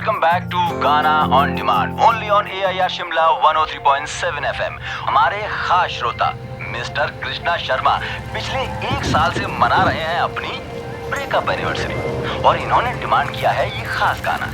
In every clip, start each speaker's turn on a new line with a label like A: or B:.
A: Welcome back to गाना on demand only on AIR Shimla 103.7 FM। हमारे खास श्रोता मिस्टर कृष्णा शर्मा पिछले 1 साल से मना रहे हैं अपनी ब्रेकअप एनिवर्सरी और इन्होंने डिमांड किया है ये खास गाना।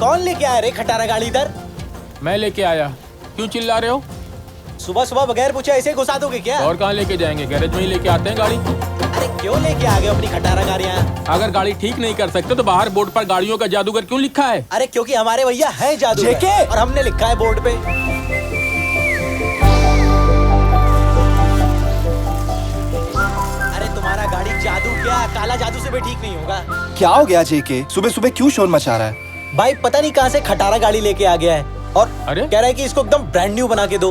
B: कौन लेके आया रे खटारा गाड़ी इधर?
C: मैं लेके आया। क्यों चिल्ला रहे हो?
B: सुबह सुबह बगैर पूछे ऐसे घुसा दोगे क्या?
C: और कहाँ लेके जाएंगे? गैरेज में ही लेके आते हैं गाड़ी।
B: अरे क्यों लेके आ गए अपनी खटारा गाड़ियाँ?
C: अगर गाड़ी ठीक नहीं कर सकते तो बाहर बोर्ड पर गाड़ियों का जादूगर क्यों लिखा है?
B: अरे क्योंकि हमारे भैया है जादूगर और हमने लिखा है बोर्ड पे। अरे तुम्हारा गाड़ी जादू क्या काला जादू से भी ठीक नहीं होगा।
D: क्या हो गया जेके? सुबह सुबह क्यों शोर मचा रहा है?
B: भाई पता नहीं कहाँ से खटारा गाड़ी लेके आ गया है और
C: अरे
B: कह रहा है कि इसको एकदम ब्रांड न्यू बना के दो।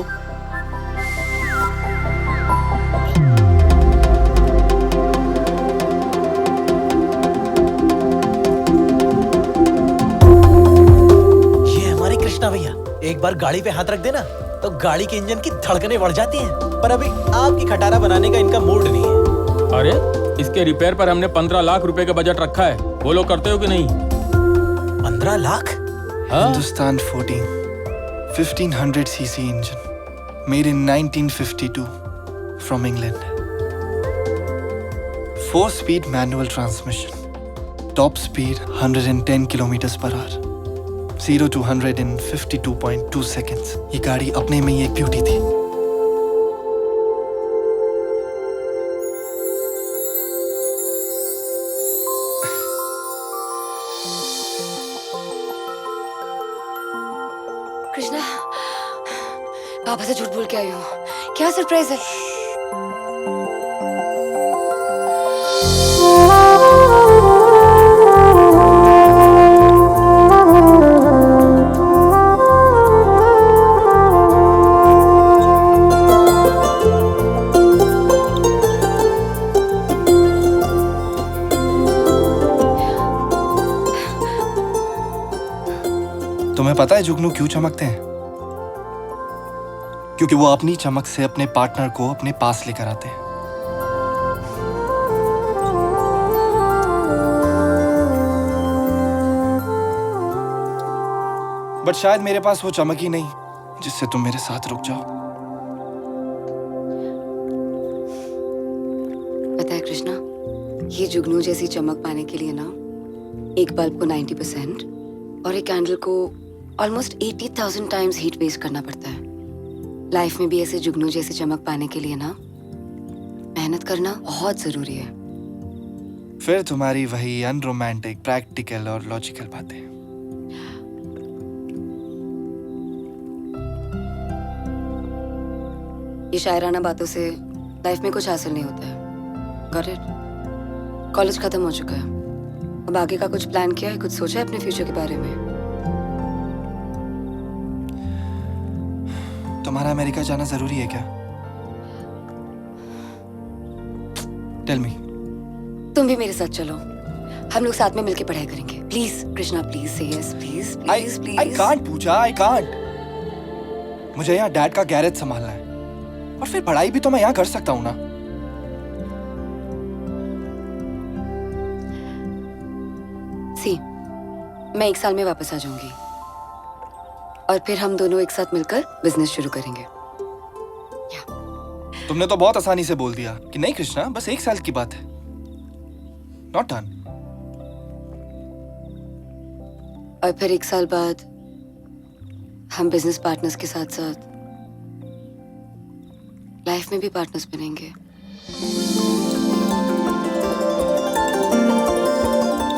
B: ये हमारे कृष्णा भैया, एक बार गाड़ी पे हाथ रख देना तो गाड़ी के इंजन की धड़कनें बढ़ जाती हैं। पर अभी आपकी खटारा बनाने का इनका मूड नहीं है।
C: अरे इसके रिपेयर पर हमने 15 लाख रुपए का बजट रखा है। बोलो करते हो कि नहीं?
B: 15 lakh?
D: Hindustan 1500 cc engine made in 1952 from England. 4-speed manual transmission. Top speed 110 kilometers per hour. 0 to 100 in 52.2 seconds. ये गाड़ी अपने में ही एक ब्यूटी थी।
E: कृष्णा, पापा से झूठ बोल के आई हूँ। क्या सरप्राइज है?
D: तुम्हें पता है जुगनू क्यों चमकते हैं? क्योंकि वो अपनी चमक से अपने पार्टनर को अपने पास लेकर आते हैं। बट शायद मेरे पास वो चमक ही नहीं जिससे तुम मेरे साथ रुक जाओ।
E: पता है कृष्णा, ये जुगनू जैसी चमक पाने के लिए ना एक बल्ब को 90% और एक कैंडल को ऑलमोस्ट 80,000 टाइम्स हीट वेस्ट करना पड़ता है। लाइफ में भी ऐसे जुगनू जैसी चमक पाने के लिए ना मेहनत करना बहुत जरूरी है।
D: फिर तुम्हारी वही अनरोमांटिक, प्रैक्टिकल और लॉजिकल बातें।
E: ये शायराना बातों से लाइफ में कुछ हासिल नहीं होता है। Got it? कॉलेज खत्म हो चुका है, अब आगे का कुछ प्लान किया है? कुछ सोचा है अपने फ्यूचर के बारे में?
D: तुम्हारा अमेरिका जाना जरूरी है क्या? Tell me.
E: तुम भी मेरे साथ चलो, हम लोग साथ में मिलके पढ़ाई करेंगे। Please Krishna, please say yes, please please please.
D: I can't Pooja, I can't। मुझे यहाँ डैड का गैरेज संभालना है और फिर पढ़ाई भी तो मैं यहाँ कर सकता हूँ ना।
E: सी, मैं 1 साल में वापस आ जाऊंगी और फिर हम दोनों एक साथ मिलकर बिजनेस शुरू करेंगे।
D: तुमने तो बहुत आसानी से बोल दिया कि नहीं कृष्णा, बस 1 साल की बात है। Not done.
E: और फिर 1 साल बाद हम बिजनेस पार्टनर्स के साथ साथ लाइफ में भी पार्टनर्स बनेंगे।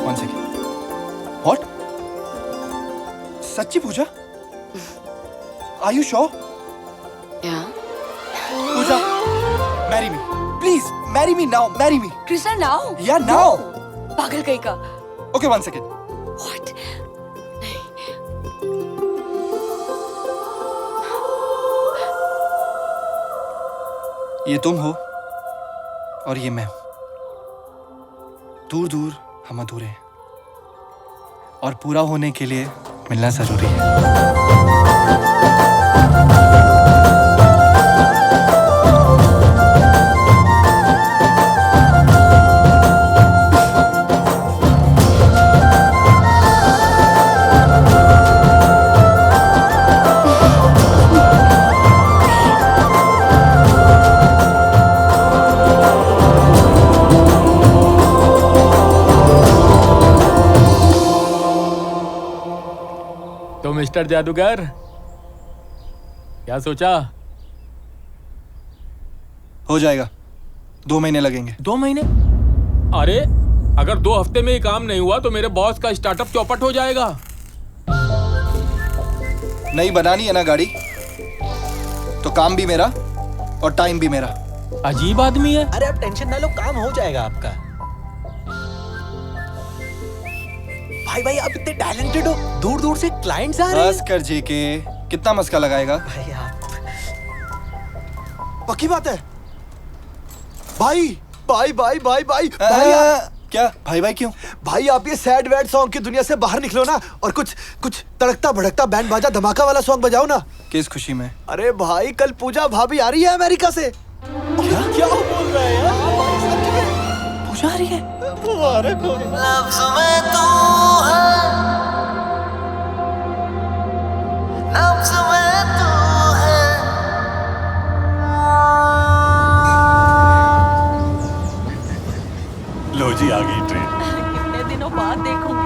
D: One second. What? सच्ची पूजा? Are you sure?
E: Yeah.
D: Puja, marry me. Please, marry me now. Marry me.
E: Krishna, now?
D: Yeah, now.
E: पागल कहीं का।
D: Okay, 1 second.
E: What?
D: ये तुम हो और ये मैं हूं। दूर दूर हम अधूरे हैं और पूरा होने के लिए मिलना जरूरी है।
C: तो मिस्टर जादूगर, क्या सोचा?
D: हो जाएगा, 2 महीने लगेंगे।
C: 2 महीने? अरे अगर 2 हफ्ते में ही काम नहीं हुआ तो मेरे बॉस का स्टार्टअप चौपट हो जाएगा।
D: नहीं बनानी है ना गाड़ी, तो काम भी मेरा और टाइम भी मेरा।
C: अजीब आदमी है।
B: अरे आप टेंशन ना लो, काम हो जाएगा आपका। भाई आप इतने टैलेंटेड हो, दूर दूर से क्लाइंट्स आ रहे
D: बस कर जेके, कितना मस्का लगाएगा?
B: भाई आप
F: पक्की बात है। भाई
D: क्या भाई क्यों?
F: भाई आप ये सैड वैड सॉन्ग की दुनिया से बाहर निकलो ना और कुछ तड़कता भड़कता बैंड बाजा धमाका वाला सॉन्ग बजाओ ना।
D: किस खुशी में?
F: अरे भाई कल पूजा भाभी आ रही है अमेरिका से।
B: क्या बोल रहे हैं यार?
D: पूजा आ रही है?
B: अरे कोई
G: लफ्ज़ में तू है, लफ्ज़ में तू है।
H: लो जी, आ गई ट्रेन।
I: कितने दिनों बाद देखूंगी।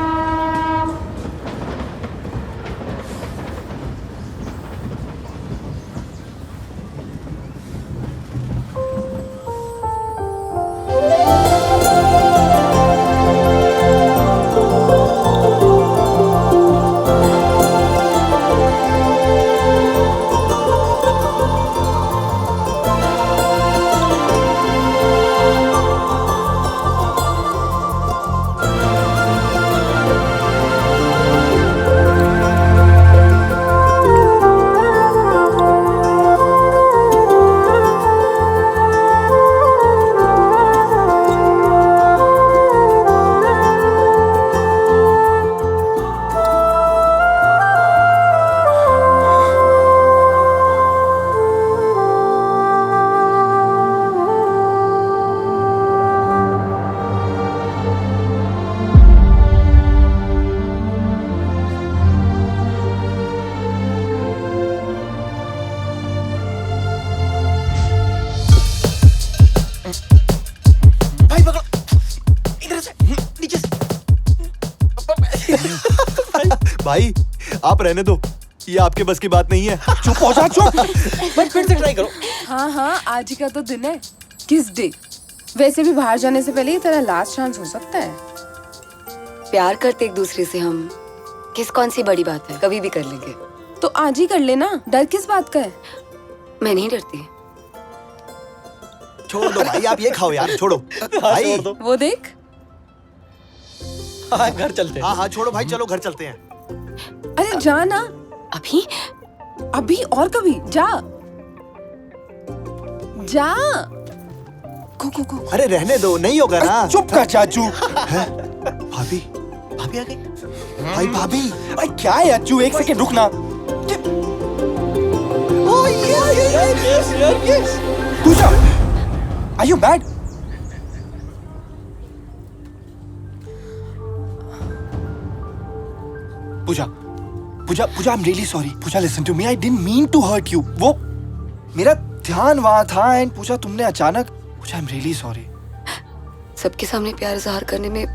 F: भाई आप रहने दो, ये आपके बस की बात नहीं है।
D: चुप हो जा, चुप।
B: बट फिर से ट्राई करो।
J: हाँ आज ही का तो दिन है। किस डे? वैसे भी बाहर जाने से पहले ये तेरा लास्ट चांस हो सकता है।
E: प्यार करते एक दूसरे से हम, किस कौन सी बड़ी बात है, कभी भी कर लेंगे।
J: तो आज ही कर लेना, डर किस बात का है?
E: मैं नहीं डरती।
F: छोड़ दो भाई, आप ये खाओ यार, छोड़ो भाई।
B: छोड़ दो।
J: वो देख।
B: हाँ घर चलते हैं।
F: हाँ छोड़ो भाई, चलो घर चलते हैं।
J: अरे जा ना।
E: अभी
J: और कभी जा। को
F: अरे रहने दो, नहीं होगा ना।
D: चुप कर चाचू।
F: भाभी
B: भाभी आ गई।
F: भाई भाभी
D: भाई क्या है चाचू, 1 सेकंड रुकना। पूजा, are you mad? Puja, I'm really sorry. Puja, listen to me. I didn't mean to hurt you. वो मेरा ध्यान वहाँ था एंड पूजा तुमने अचानक। पूजा, I'm really sorry.
E: सबके सामने प्यार इजहार करने में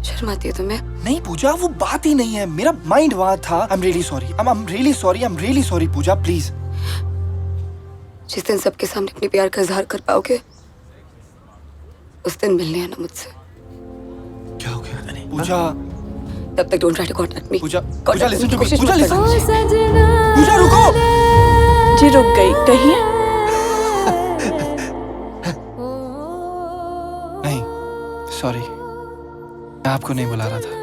E: शर्म आती है तुम्हें?
D: नहीं पूजा, वो बात ही नहीं है, मेरा माइंड वहाँ था। I'm really sorry. I'm really sorry Puja, please.
E: जिस दिन सबके सामने अपने प्यार का इजहार कर पाओगे, उस दिन मिलने आना मुझसे।
D: क्या हो गया? पूजा,
E: तब तक don't try to contact me.
D: Pooja,
E: Contact
D: listen
E: की
D: to me.
E: कोशिश
D: पूजा,
E: मत
D: listen.
E: करना।
D: पूजा रुको।
I: जी रुक गई कहीं।
D: नहीं, sorry. आपको नहीं बुला रहा था।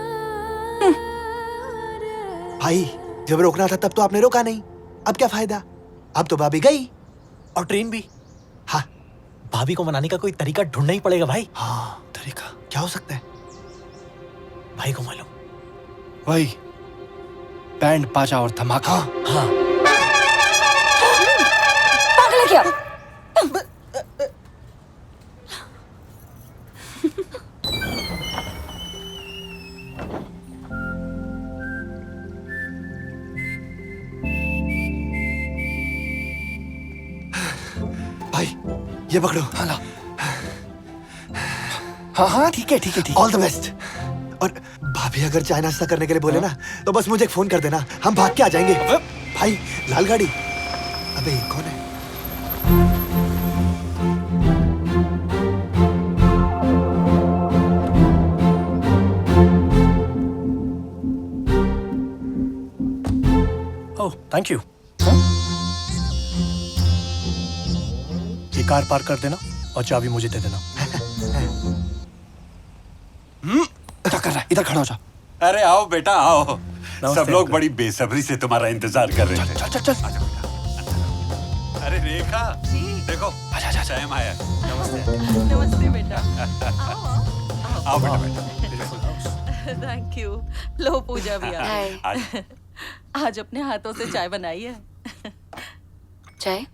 F: भाई जब रोकना था तब तो आपने रोका नहीं, अब क्या फायदा, अब तो भाभी गई।
B: और ट्रेन भी।
F: हाँ
B: भाभी को मनाने का कोई तरीका ढूंढना ही पड़ेगा भाई।
F: हाँ, तरीका क्या हो सकता है?
B: भाई को मालूम।
D: वही बैंड बाजा और धमाका।
B: हाँ
E: पागल है क्या?
F: भाई ये पकड़ो।
D: हाँ ठीक है ठीक है ठीक है।
F: All the best. और भाभी अगर चाय नाश्ता करने के लिए बोले ना तो बस मुझे एक फोन कर देना, हम भाग के आ जाएंगे। भाई लाल गाड़ी। अबे ये कौन है?
H: Oh thank you. ये कार पार्क कर देना और चाबी मुझे दे देना।
D: क्या कर रहा है? इधर खड़ा हो जा।
K: अरे आओ बेटा आओ।
H: नमस्ते
K: सब लोग
H: अंकल।
K: बड़ी बेसब्री से तुम्हारा इंतजार कर रहे थे।
D: चल चल चल।
K: आजा बेटा। अरे रेखा देखो
D: आजा आजा।
K: टाइम आया।
I: नमस्ते बेटा।
K: आओ बेटा बेटा।
I: Thank you. लो पूजा भी आ
E: हाय।
K: आज
I: आज अपने हाथों से चाय बनाई है।
E: चाय?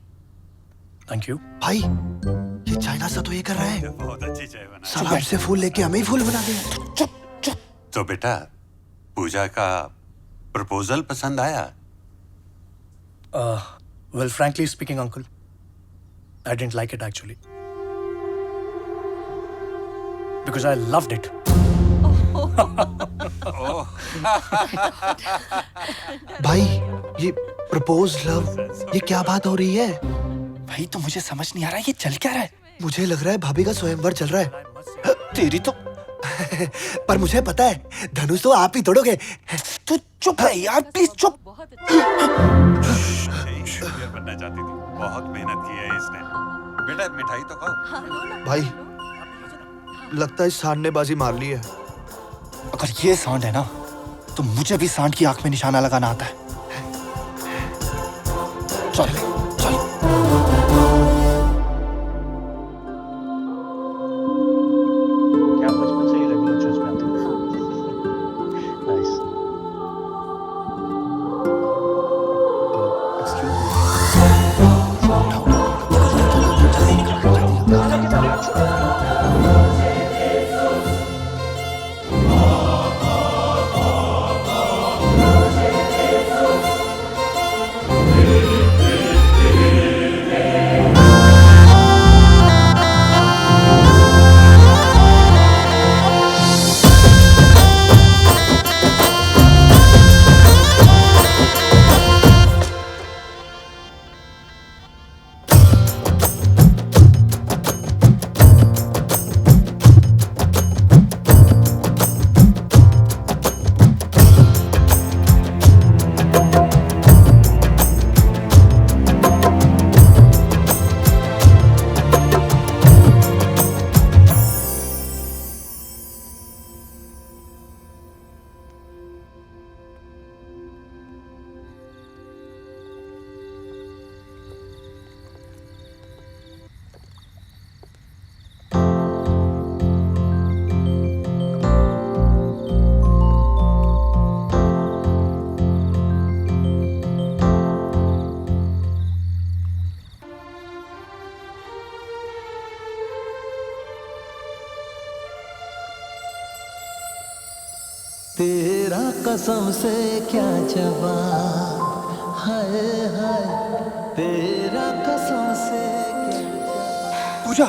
H: Thank you.
F: भाई ये चाय नाश्ता तो ये कर रहा है,
K: बहुत अच्छी चाय बना।
F: साला हमसे फूल लेके हमें ही फूल बना दिया।
K: तो बेटा पूजा का प्रपोजल पसंद आया?
H: Well, frankly speaking, uncle, I didn't like it actually. Because I loved it.
F: भाई ये प्रपोज लव, ये क्या बात हो रही है?
D: भाई तो मुझे समझ नहीं आ रहा ये चल क्या रहा है।
F: मुझे लग रहा है भाभी का स्वयंवर चल रहा है।
D: तेरी तो
F: पर मुझे पता है धनुष तो आप ही तोड़ोगे।
D: तू चुप रह यार प्लीज चुप।
I: बहुत अच्छा।
K: शेयर बनना चाहती थी, बहुत मेहनत की है इसने। बेटा मिठाई तो खाओ।
F: भाई लगता है सांडनेबाजी मार ली है।
D: अगर ये सांड है ना तो मुझे भी सांड की आंख में निशाना लगाना आता है। चल चल।
H: क्या बचपन से ही रेगुलर चर्च में आते हो? नाइस।
G: तेरा कसम से क्या जवाब, हाय हाय तेरा कसम से क्या।
D: पूजा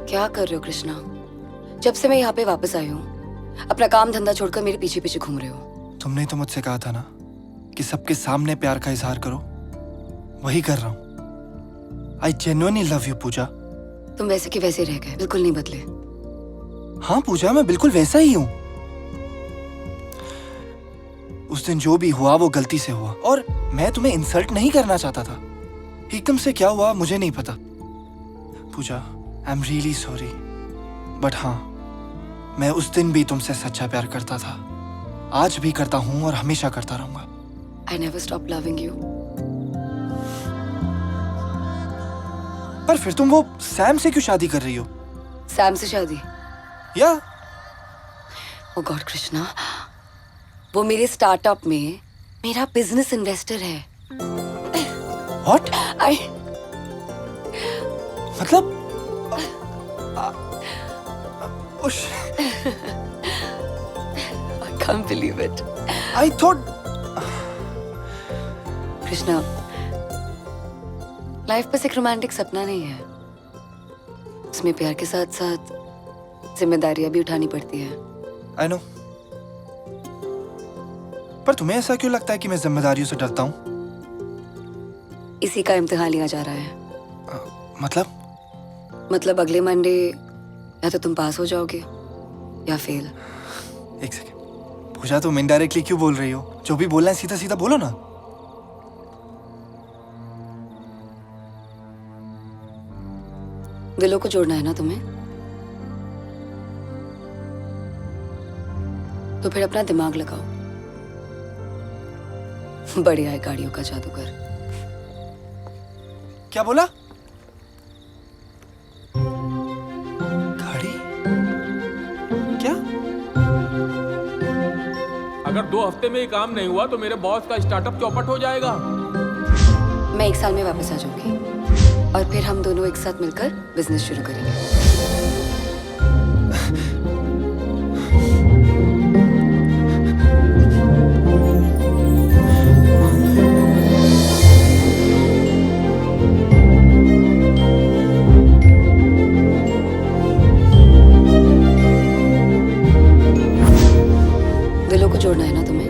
E: क्या कर रहे हो कृष्णा? जब से मैं यहाँ पे वापस आई हूँ अपना काम धंधा छोड़कर मेरे पीछे पीछे घूम रहे हो।
D: तुमने तो मुझसे कहा था ना कि सबके सामने प्यार का इजहार करो, वही कर रहा हूँ। I genuinely love you पूजा।
E: तुम वैसे के वैसे रह गए, बिल्कुल नहीं बदले।
D: हाँ पूजा मैं बिल्कुल वैसा ही हूँ। उस दिन जो भी हुआ वो गलती से हुआ और मैं तुम्हें इंसल्ट नहीं करना चाहता था। एकदम से क्या हुआ मुझे नहीं पता। Pooja, I am really sorry, but हाँ, मैं उस दिन भी तुमसे सच्चा प्यार करता था, आज भी करता हूँ और हमेशा करता रहूंगा।
E: I never stopped loving you.
D: पर फिर तुम वो सैम से क्यों शादी कर रही हो?
E: सैम से शादी?
D: या
E: ओ गॉड कृष्णा, वो मेरे स्टार्टअप में मेरा बिजनेस इन्वेस्टर है।
D: व्हाट? मतलब
E: I can't believe it.
D: I thought
E: Krishna, life बस एक रोमांटिक सपना नहीं है, उसमें प्यार के साथ साथ जिम्मेदारियां भी उठानी पड़ती है।
D: I know. पर तुम्हें ऐसा क्यों लगता है कि मैं जिम्मेदारियों से डरता हूँ?
E: इसी का इम्तिहान लिया जा रहा है। मतलब अगले मंडे या तो तुम पास हो जाओगे या फेल।
D: एक सेकेंड पूजा, तुम इनडायरेक्टली क्यों बोल रही हो? जो भी बोलना है सीधा सीधा बोलो ना।
E: दिलों को जोड़ना है ना तुम्हें, तो फिर अपना दिमाग लगाओ। बढ़िया है गाड़ियों का जादूगर।
D: क्या बोला? गाड़ी? क्या?
C: अगर 2 हफ्ते में ये काम नहीं हुआ तो मेरे बॉस का स्टार्टअप चौपट हो जाएगा।
E: मैं 1 साल में वापस आ जाऊंगी और फिर हम दोनों एक साथ मिलकर बिजनेस शुरू करेंगे। दिलों को जोड़ना है ना तुम्हें।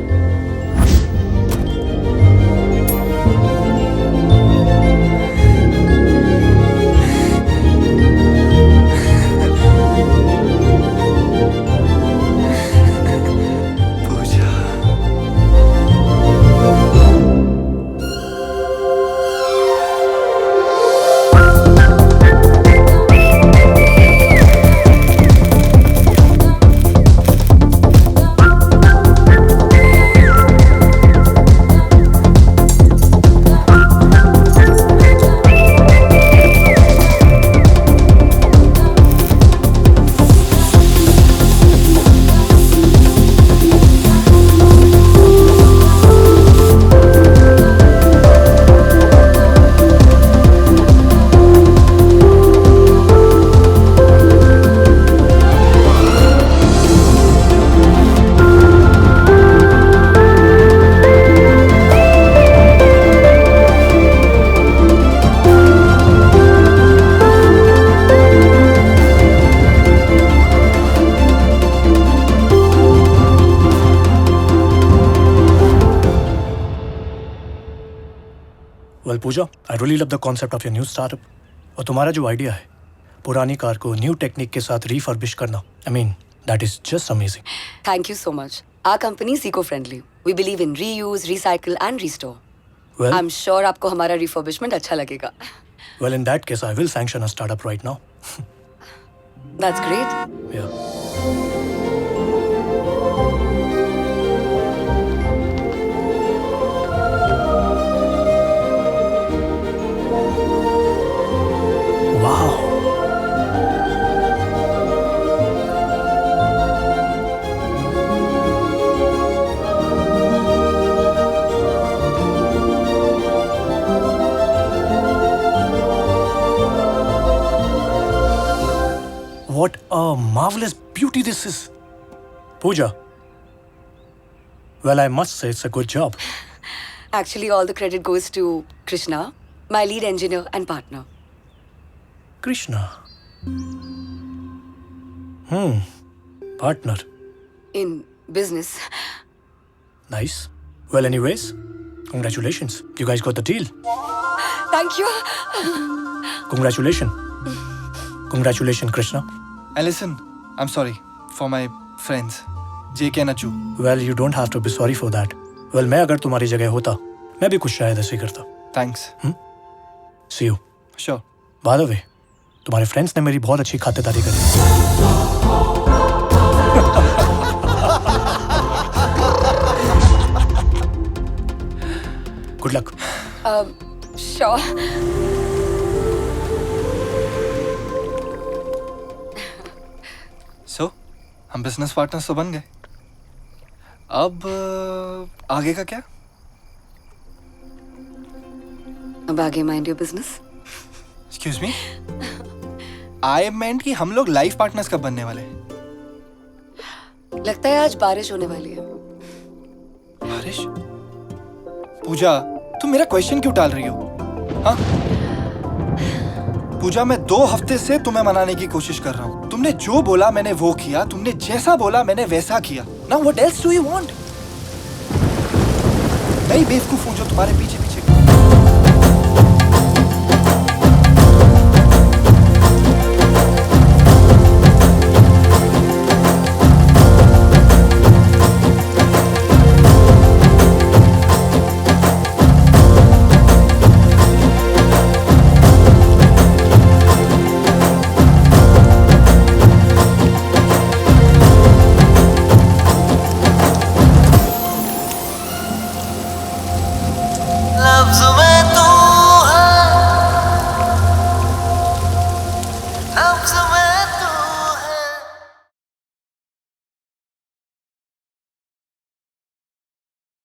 L: Well Pooja, I really love the concept of your new startup. और तुम्हारा जो आइडिया है पुरानी कार को न्यू टेक्निक के साथ रिफर्बिश करना, I mean that is just amazing.
E: Thank you so much. Our company is eco-friendly. We believe in reuse, recycle and restore.
L: Well,
E: I'm sure आपको हमारा refurbishment अच्छा लगेगा।
L: well in that case I will sanction a startup right now.
E: That's great.
L: Yeah. Wow. What a marvelous beauty this is. Pooja. Well, I must say it's a good job.
E: Actually, all the credit goes to Krishna, my lead engineer and partner.
L: Krishna. Partner.
E: In business.
L: Nice. Well, anyways, congratulations. You guys got the deal.
E: Thank you.
L: Congratulations. Congratulations, Krishna.
D: And listen, I'm sorry for my friends, JK and Achu.
L: Well, you don't have to be sorry for that. Well, मैं अगर तुम्हारी जगह होता, मैं भी कुछ शायद ऐसे करता.
D: Thanks.
L: See you.
D: Sure.
L: By the way, तुम्हारे फ्रेंड्स ने मेरी बहुत अच्छी खातिरदारी करी। Good luck.
E: श्योर।
D: सो हम बिजनेस पार्टनर्स तो बन गए, अब आगे का क्या?
E: अब आगे mind your business.
D: Excuse me, I meant कि हम लोग लाइफ पार्टनर्स कब बनने वाले?
E: लगता है आज बारिश होने वाली है।
D: बारिश? पूजा, तुम मेरा क्वेश्चन क्यों टाल रही हो? हाँ पूजा, मैं 2 हफ्ते से तुम्हें मनाने की कोशिश कर रहा हूँ। तुमने जो बोला मैंने वो किया, तुमने जैसा बोला मैंने वैसा किया। Now what else do you want? मैं ही बेवकूफ हूँ जो तुम्हारे पीछे पीछे।
G: लफ्ज़ में